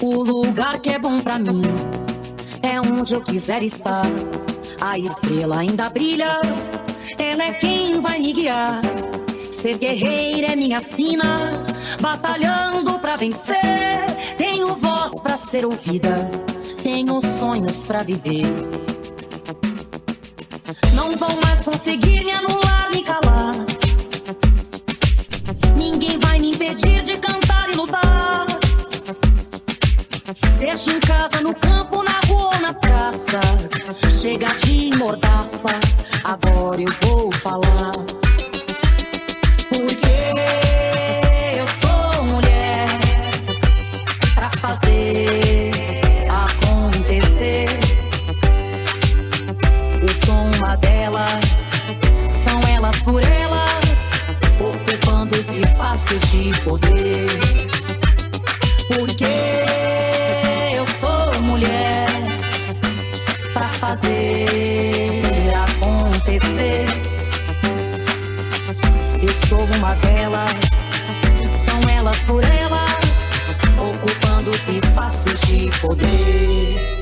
O lugar que é bom pra mim é onde eu quiser estar. A estrela ainda brilha, ela é quem vai me guiar. Ser guerreira é minha sina, batalhando pra vencer. Tenho voz pra ser ouvida, tenho sonhos pra viver. Não vão mais conseguir me anular, me calar. Ninguém vai me impedir de cantar e lutar. Seja em casa, no campo, na rua ou na praça. Chega de mordaça, agora eu vou falar. Porque eu sou mulher pra fazer acontecer. Eu sou uma delas, são elas por elas, ocupando os espaços de poder. Porque eu sou mulher pra fazer acontecer. Eu sou uma delas, são elas por elas, ocupando os espaços de poder.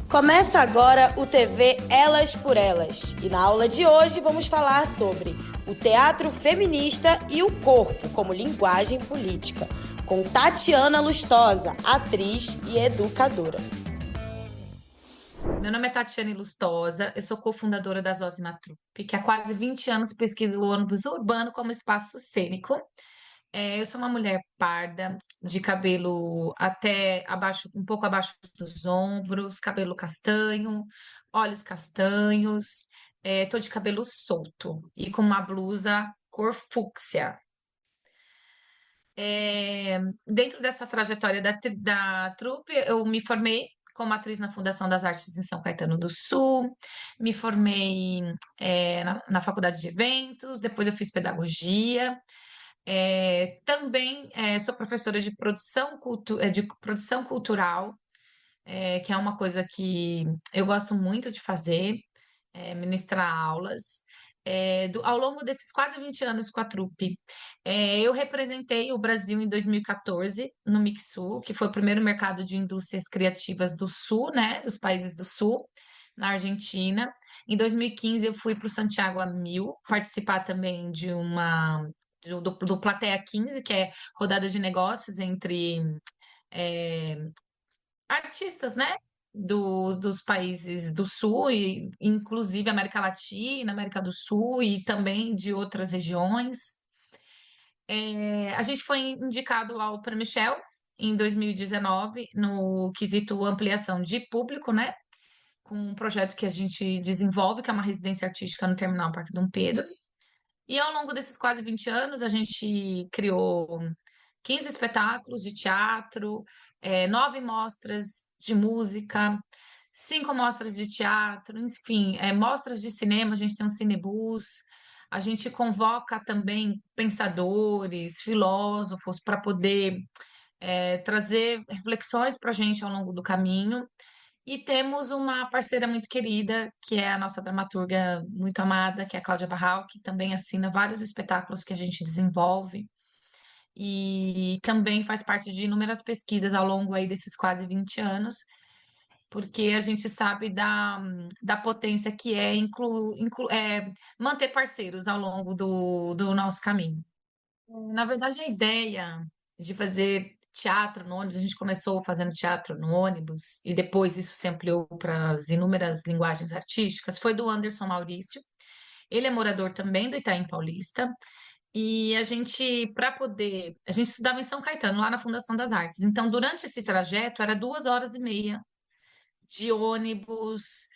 Começa agora o TV Elas por Elas. E na aula de hoje vamos falar sobre o teatro feminista e o corpo como linguagem política, com Tatiana Lustosa, atriz e educadora. Meu nome é Tatiana Lustosa, eu sou cofundadora da Zose na Trupe, que há quase 20 anos pesquisa o ônibus urbano como espaço cênico. Eu sou uma mulher parda, de cabelo até abaixo, um pouco abaixo dos ombros, cabelo castanho, olhos castanhos, tô de cabelo solto e com uma blusa cor fúcsia. Dentro dessa trajetória da trupe, eu me formei como atriz na Fundação das Artes em São Caetano do Sul, me formei na Faculdade de Eventos, depois eu fiz pedagogia. Também sou professora de produção cultural, que é uma coisa que eu gosto muito de fazer, ministrar aulas. Ao longo desses quase 20 anos com a trupe, eu representei o Brasil em 2014 no Mixul, que foi o primeiro mercado de indústrias criativas do Sul, né, dos países do Sul, na Argentina. Em 2015 eu fui para o Santiago a Mil participar também de do Plateia 15, que é rodada de negócios entre é, artistas, né? Dos países do Sul, e inclusive América Latina, América do Sul e também de outras regiões. A gente foi indicado ao Prêmio Shell em 2019 no quesito ampliação de público, né? Com um projeto que a gente desenvolve, que é uma residência artística no Terminal Parque Dom Pedro. E ao longo desses quase 20 anos, a gente criou 15 espetáculos de teatro, 9 mostras de música, 5 mostras de teatro, enfim, mostras de cinema, a gente tem um cinebus, a gente convoca também pensadores, filósofos para poder trazer reflexões para a gente ao longo do caminho. E temos uma parceira muito querida, que é a nossa dramaturga muito amada, que é a Cláudia Barral, que também assina vários espetáculos que a gente desenvolve e também faz parte de inúmeras pesquisas ao longo aí desses quase 20 anos, porque a gente sabe da potência que manter parceiros ao longo do nosso caminho. Na verdade, a ideia de fazer teatro no ônibus, a gente começou fazendo teatro no ônibus e depois isso se ampliou para as inúmeras linguagens artísticas, foi do Anderson Maurício. Ele é morador também do Itaim Paulista. E a gente estudava em São Caetano, lá na Fundação das Artes. Então, durante esse trajeto, era 2 horas e meia de ônibus,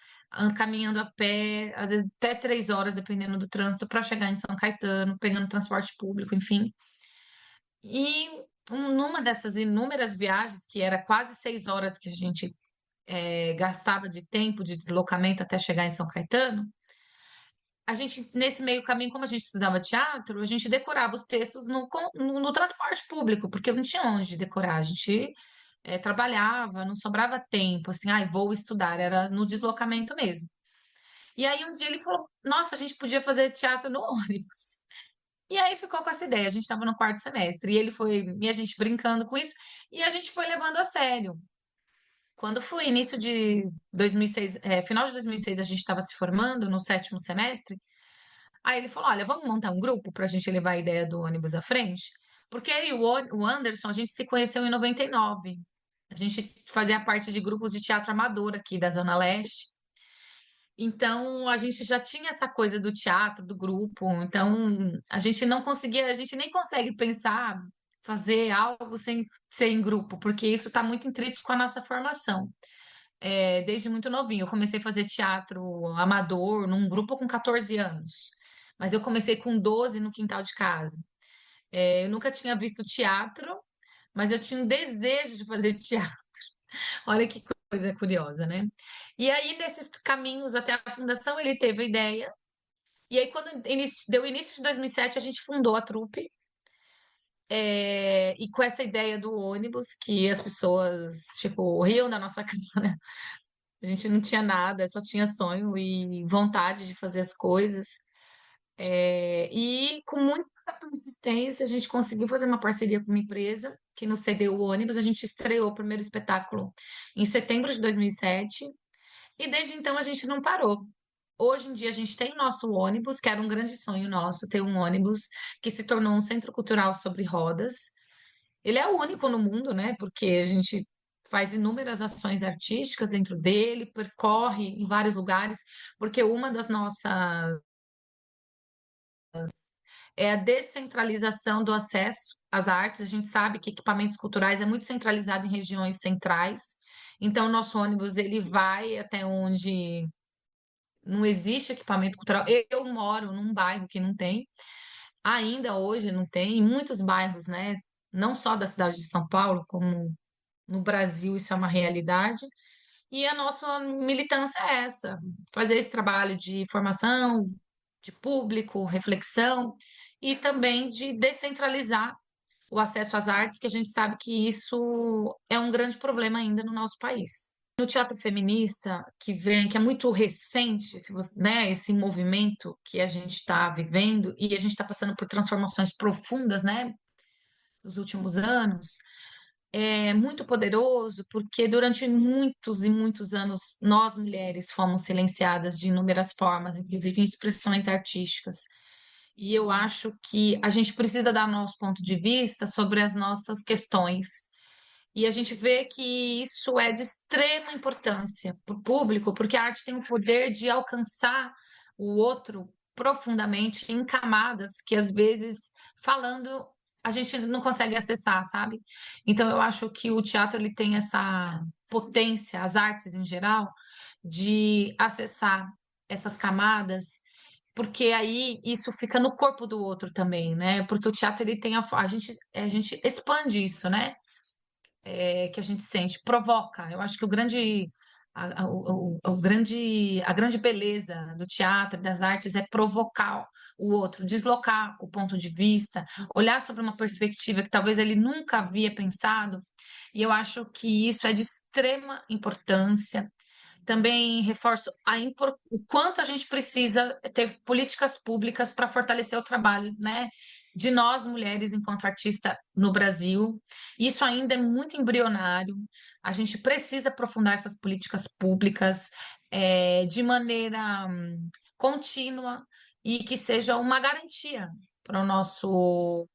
caminhando a pé, às vezes até 3 horas, dependendo do trânsito, para chegar em São Caetano, pegando transporte público, enfim. E numa dessas inúmeras viagens, que era quase 6 horas que a gente gastava de tempo de deslocamento até chegar em São Caetano, a gente, nesse meio caminho, como a gente estudava teatro, a gente decorava os textos no transporte público, porque não tinha onde decorar. A gente trabalhava, não sobrava tempo, assim, ai, vou estudar, era no deslocamento mesmo. E aí um dia ele falou: Nossa, a gente podia fazer teatro no ônibus. E aí ficou com essa ideia. A gente estava no quarto semestre e ele foi, e a gente brincando com isso, e a gente foi levando a sério. Quando foi início de 2006, final de 2006, a gente estava se formando no sétimo semestre. Aí ele falou: Olha, vamos montar um grupo para a gente levar a ideia do ônibus à frente? Porque eu e o Anderson, a gente se conheceu em 99. A gente fazia parte de grupos de teatro amador aqui da Zona Leste. Então, a gente já tinha essa coisa do teatro, do grupo. Então, a gente não conseguia, a gente nem consegue pensar, fazer algo sem ser em grupo, porque isso está muito intrínseco com a nossa formação. Desde muito novinho. Eu comecei a fazer teatro amador num grupo com 14 anos. Mas eu comecei com 12 no quintal de casa. Eu nunca tinha visto teatro, mas eu tinha um desejo de fazer teatro. Olha que coisa curiosa, né? E aí, nesses caminhos até a fundação, ele teve a ideia. E aí, quando deu início de 2007, a gente fundou a trupe. E com essa ideia do ônibus, que as pessoas, tipo, riam da nossa cara, né? A gente não tinha nada, só tinha sonho e vontade de fazer as coisas. E com muita persistência, a gente conseguiu fazer uma parceria com uma empresa que nos cedeu o ônibus. A gente estreou o primeiro espetáculo em setembro de 2007 e desde então a gente não parou. Hoje em dia a gente tem o nosso ônibus, que era um grande sonho nosso, ter um ônibus que se tornou um centro cultural sobre rodas. Ele é o único no mundo, né? Porque a gente faz inúmeras ações artísticas dentro dele, percorre em vários lugares, porque uma das nossas é a descentralização do acesso às artes. A gente sabe que equipamentos culturais é muito centralizado em regiões centrais. Então, o nosso ônibus ele vai até onde não existe equipamento cultural. Eu moro num bairro que não tem, ainda hoje não tem, em muitos bairros, né? Não só da cidade de São Paulo, como no Brasil, isso é uma realidade. E a nossa militância é essa: fazer esse trabalho de formação, de público, reflexão e também de descentralizar o acesso às artes, que a gente sabe que isso é um grande problema ainda no nosso país. No teatro feminista, que vem, que é muito recente, se você, né, esse movimento que a gente está vivendo, e a gente está passando por transformações profundas, né, nos últimos anos, é muito poderoso, porque durante muitos e muitos anos nós mulheres fomos silenciadas de inúmeras formas, inclusive em expressões artísticas. E eu acho que a gente precisa dar nosso ponto de vista sobre as nossas questões. E a gente vê que isso é de extrema importância para o público, porque a arte tem o poder de alcançar o outro profundamente em camadas que às vezes falando a gente não consegue acessar, sabe? Então eu acho que o teatro ele tem essa potência, as artes em geral, de acessar essas camadas, porque aí isso fica no corpo do outro também, né? Porque o teatro ele tem a gente expande isso, né? Que a gente sente, provoca. Eu acho que a grande beleza do teatro, das artes, é provocar o outro, deslocar o ponto de vista, olhar sobre uma perspectiva que talvez ele nunca havia pensado. E eu acho que isso é de extrema importância. Também reforço o quanto a gente precisa ter políticas públicas para fortalecer o trabalho, né, de nós mulheres enquanto artista no Brasil. Isso ainda é muito embrionário. A gente precisa aprofundar essas políticas públicas de maneira contínua e que seja uma garantia para o nosso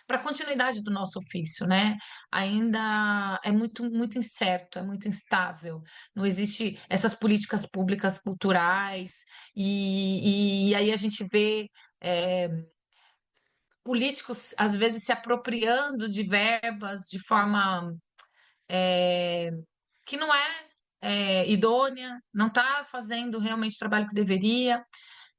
para a continuidade do nosso ofício, né? Ainda é muito, muito incerto, é muito instável. Não existe essas políticas públicas culturais, e aí a gente vê políticos, às vezes, se apropriando de verbas de forma que não é idônea, não está fazendo realmente o trabalho que deveria.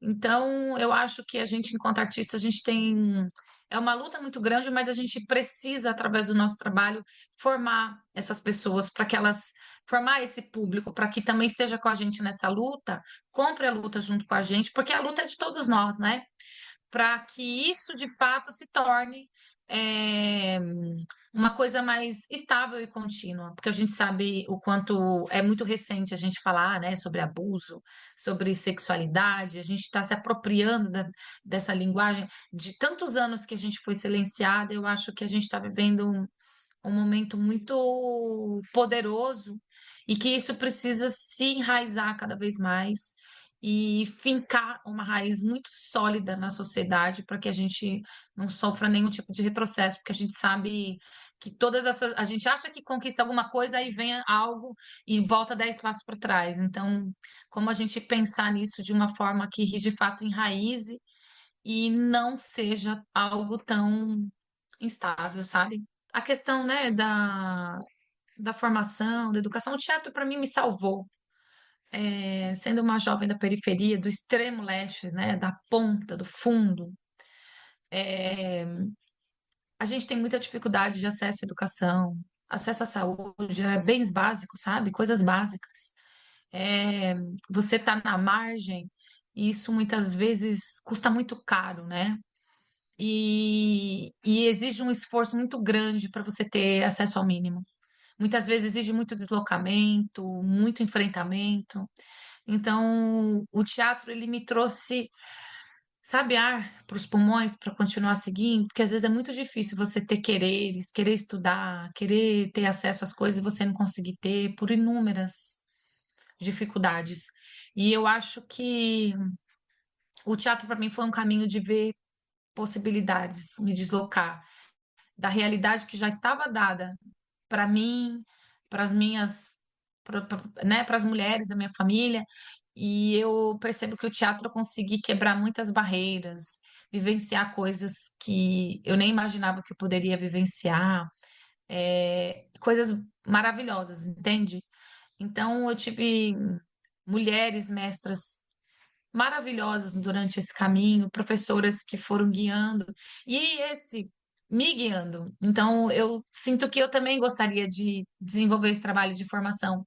Então, eu acho que a gente, enquanto artista, a gente tem. É uma luta muito grande, mas a gente precisa, através do nosso trabalho, formar essas pessoas para que elas. Formar esse público para que também esteja com a gente nessa luta, compre a luta junto com a gente, porque a luta é de todos nós, né? Para que isso de fato se torne. é, uma coisa mais estável e contínua, porque a gente sabe o quanto é muito recente a gente falar, né, sobre abuso, sobre sexualidade, a gente está se apropriando dessa linguagem de tantos anos que a gente foi silenciada. Eu acho que a gente está vivendo um momento muito poderoso e que isso precisa se enraizar cada vez mais e fincar uma raiz muito sólida na sociedade para que a gente não sofra nenhum tipo de retrocesso, porque a gente sabe que todas essas. A gente acha que conquista alguma coisa, aí vem algo e volta 10 passos para trás. Então, como a gente pensar nisso de uma forma que de fato enraize e não seja algo tão instável, sabe? A questão, né, da formação, da educação, o teatro para mim me salvou. Sendo uma jovem da periferia, do extremo leste, né, da ponta, do fundo, a gente tem muita dificuldade de acesso à educação, acesso à saúde, bens básicos, sabe? Coisas básicas. É, você está na margem, e isso muitas vezes custa muito caro, né? E exige um esforço muito grande para você ter acesso ao mínimo. Muitas vezes exige muito deslocamento, muito enfrentamento. Então, o teatro ele me trouxe, sabe, ar para os pulmões para continuar seguindo, porque às vezes é muito difícil você ter quereres, querer estudar, querer ter acesso às coisas e você não conseguir ter por inúmeras dificuldades. E eu acho que o teatro para mim foi um caminho de ver possibilidades, me deslocar da realidade que já estava dada para mim, para as minhas, né, para as mulheres da minha família, e eu percebo que o teatro eu consegui quebrar muitas barreiras, vivenciar coisas que eu nem imaginava que eu poderia vivenciar, coisas maravilhosas, entende? Então eu tive mulheres mestras maravilhosas durante esse caminho, professoras que foram guiando e esse me guiando. Então, eu sinto que eu também gostaria de desenvolver esse trabalho de formação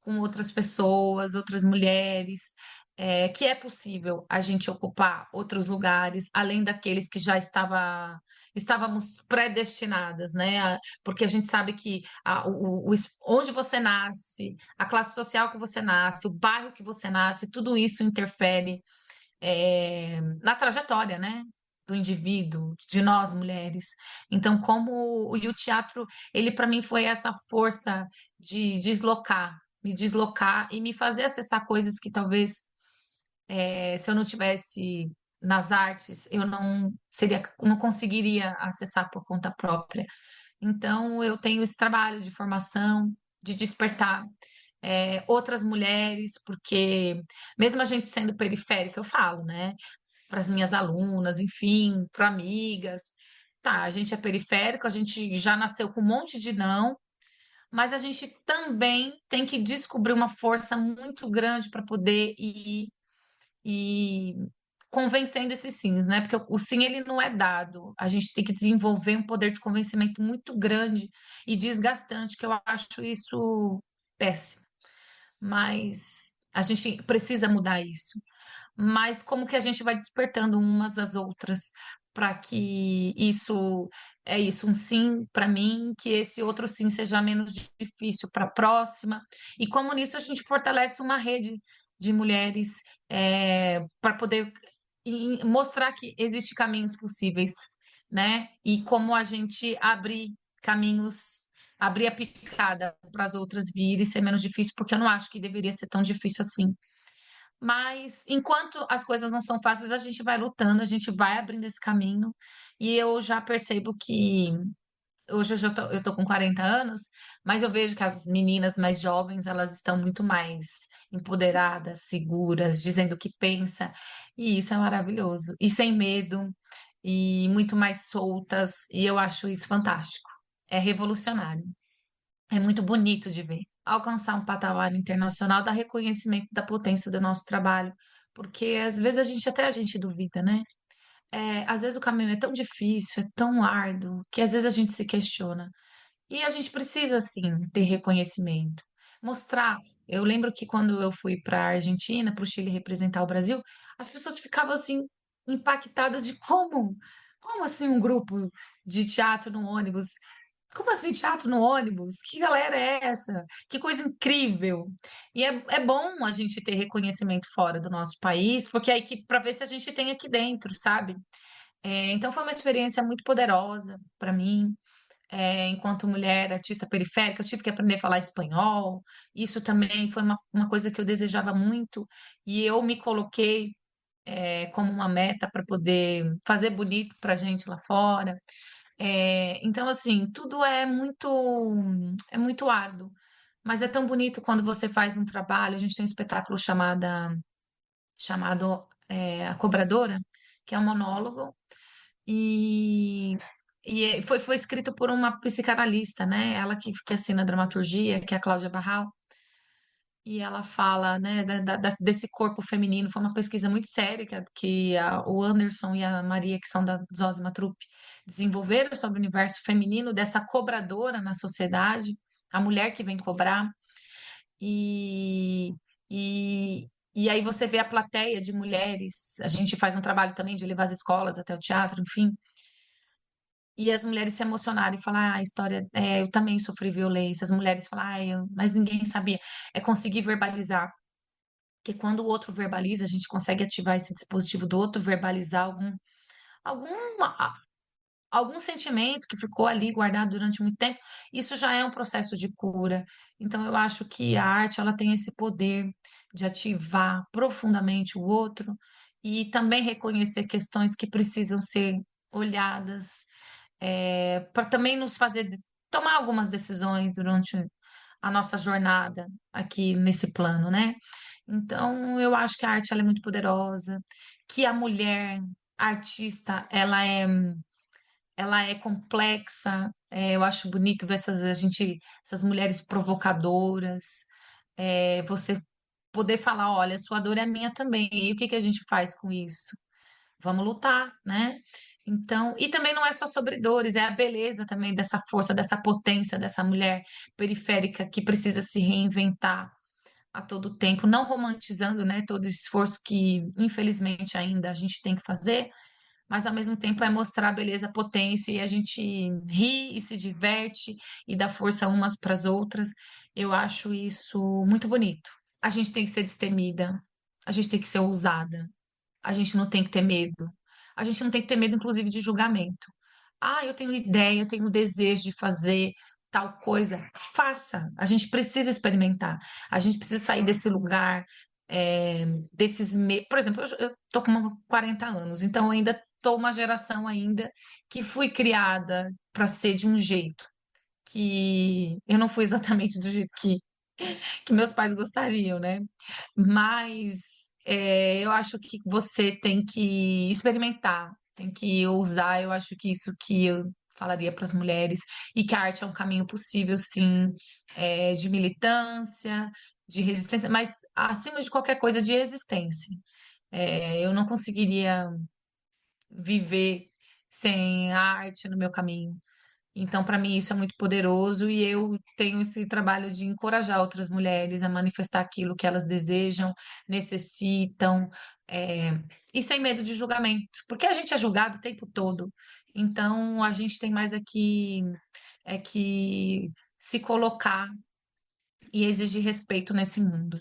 com outras pessoas, outras mulheres, que é possível a gente ocupar outros lugares, além daqueles que já estávamos predestinadas, né? Porque a gente sabe que onde você nasce, a classe social que você nasce, o bairro que você nasce, tudo isso interfere na trajetória, né? Do indivíduo, de nós mulheres. Então, e o teatro, ele para mim foi essa força de deslocar, me deslocar e me fazer acessar coisas que talvez, se eu não tivesse nas artes, eu não conseguiria acessar por conta própria. Então, eu tenho esse trabalho de formação, de despertar outras mulheres, porque mesmo a gente sendo periférica, eu falo, né? Para as minhas alunas, enfim, para amigas. Tá, a gente é periférico, a gente já nasceu com um monte de não, mas a gente também tem que descobrir uma força muito grande para poder ir convencendo esses sims, né? Porque o sim ele não é dado. A gente tem que desenvolver um poder de convencimento muito grande e desgastante, que eu acho isso péssimo. Mas a gente precisa mudar isso. Mas como que a gente vai despertando umas às outras para que isso é isso, um sim para mim, que esse outro sim seja menos difícil para a próxima. E como nisso a gente fortalece uma rede de mulheres para poder mostrar que existem caminhos possíveis, né? E como a gente abrir caminhos, abrir a picada para as outras virem e ser menos difícil, porque eu não acho que deveria ser tão difícil assim. Mas enquanto as coisas não são fáceis, a gente vai lutando, a gente vai abrindo esse caminho. E eu já percebo que hoje eu tô com 40 anos, mas eu vejo que as meninas mais jovens, elas estão muito mais empoderadas, seguras, dizendo o que pensa. E isso é maravilhoso. E sem medo, e muito mais soltas. E eu acho isso fantástico. É revolucionário. É muito bonito de ver. Alcançar um patamar internacional dá reconhecimento da potência do nosso trabalho, porque às vezes até a gente duvida, né? Às vezes o caminho é tão difícil, é tão árduo, que às vezes a gente se questiona. E a gente precisa, sim, ter reconhecimento. Mostrar. Eu lembro que quando eu fui para a Argentina, para o Chile representar o Brasil, as pessoas ficavam assim, impactadas de como? Como assim um grupo de teatro no ônibus? como assim teatro no ônibus? Que galera é essa? Que coisa incrível! E é bom a gente ter reconhecimento fora do nosso país, porque aí que para ver se a gente tem aqui dentro, sabe? Então foi uma experiência muito poderosa para mim. Enquanto mulher artista periférica, eu tive que aprender a falar espanhol. Isso também foi uma coisa que eu desejava muito, e eu me coloquei como uma meta para poder fazer bonito para a gente lá fora. Então, assim, tudo é muito árduo, mas é tão bonito quando você faz um trabalho. A gente tem um espetáculo chamado A Cobradora, que é um monólogo, e, foi escrito por uma psicanalista, né? Ela que assina a dramaturgia, que é a Cláudia Barral, e ela fala, né, desse corpo feminino. Foi uma pesquisa muito séria o Anderson e a Maria, que são da Zosima Truppe, desenvolveram sobre o universo feminino dessa cobradora na sociedade, a mulher que vem cobrar. E, e aí você vê a plateia de mulheres. A gente faz um trabalho também de levar as escolas até o teatro, enfim. E as mulheres se emocionarem e falar, a história, eu também sofri violência. As mulheres falam, mas ninguém sabia. É conseguir verbalizar. Porque quando o outro verbaliza, a gente consegue ativar esse dispositivo do outro, verbalizar algum, algum sentimento que ficou ali guardado durante muito tempo. Isso já é um processo de cura. Então, eu acho que a arte ela tem esse poder de ativar profundamente o outro e também reconhecer questões que precisam ser olhadas, para também nos fazer tomar algumas decisões durante a nossa jornada aqui nesse plano, né? Então, eu acho que a arte ela é muito poderosa, que a mulher artista, ela é complexa. Eu acho bonito ver essas mulheres provocadoras, você poder falar, olha, sua dor é minha também, e o que que a gente faz com isso? Vamos lutar, né? Então, e também não é só sobre dores, é a beleza também dessa força, dessa potência dessa mulher periférica que precisa se reinventar a todo tempo, não romantizando, né, todo o esforço que, infelizmente, ainda a gente tem que fazer, mas ao mesmo tempo é mostrar a beleza, a potência, e a gente ri e se diverte e dá força umas para as outras. Eu acho isso muito bonito. A gente tem que ser destemida, a gente tem que ser ousada, a gente não tem que ter medo. A gente não tem que ter medo, inclusive, de julgamento. Eu tenho ideia, eu tenho desejo de fazer tal coisa. Faça. A gente precisa experimentar. A gente precisa sair desse lugar, Por exemplo, eu tô com 40 anos, então eu ainda tô uma geração ainda que fui criada para ser de um jeito que eu não fui exatamente do jeito que meus pais gostariam, né? Mas eu acho que você tem que experimentar, tem que ousar. Eu acho que isso que eu falaria para as mulheres, e que a arte é um caminho possível, sim, de militância, de resistência, mas acima de qualquer coisa, de existência. Eu não conseguiria viver sem a arte no meu caminho. Então, para mim, isso é muito poderoso, e eu tenho esse trabalho de encorajar outras mulheres a manifestar aquilo que elas desejam, necessitam, é, e sem medo de julgamento, porque a gente é julgado o tempo todo. Então, a gente tem mais aqui que se colocar e exigir respeito nesse mundo.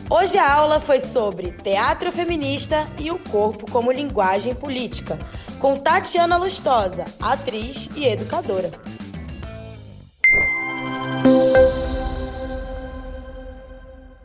Hoje a aula foi sobre teatro feminista e o corpo como linguagem política, com Tatiana Lustosa, atriz e educadora.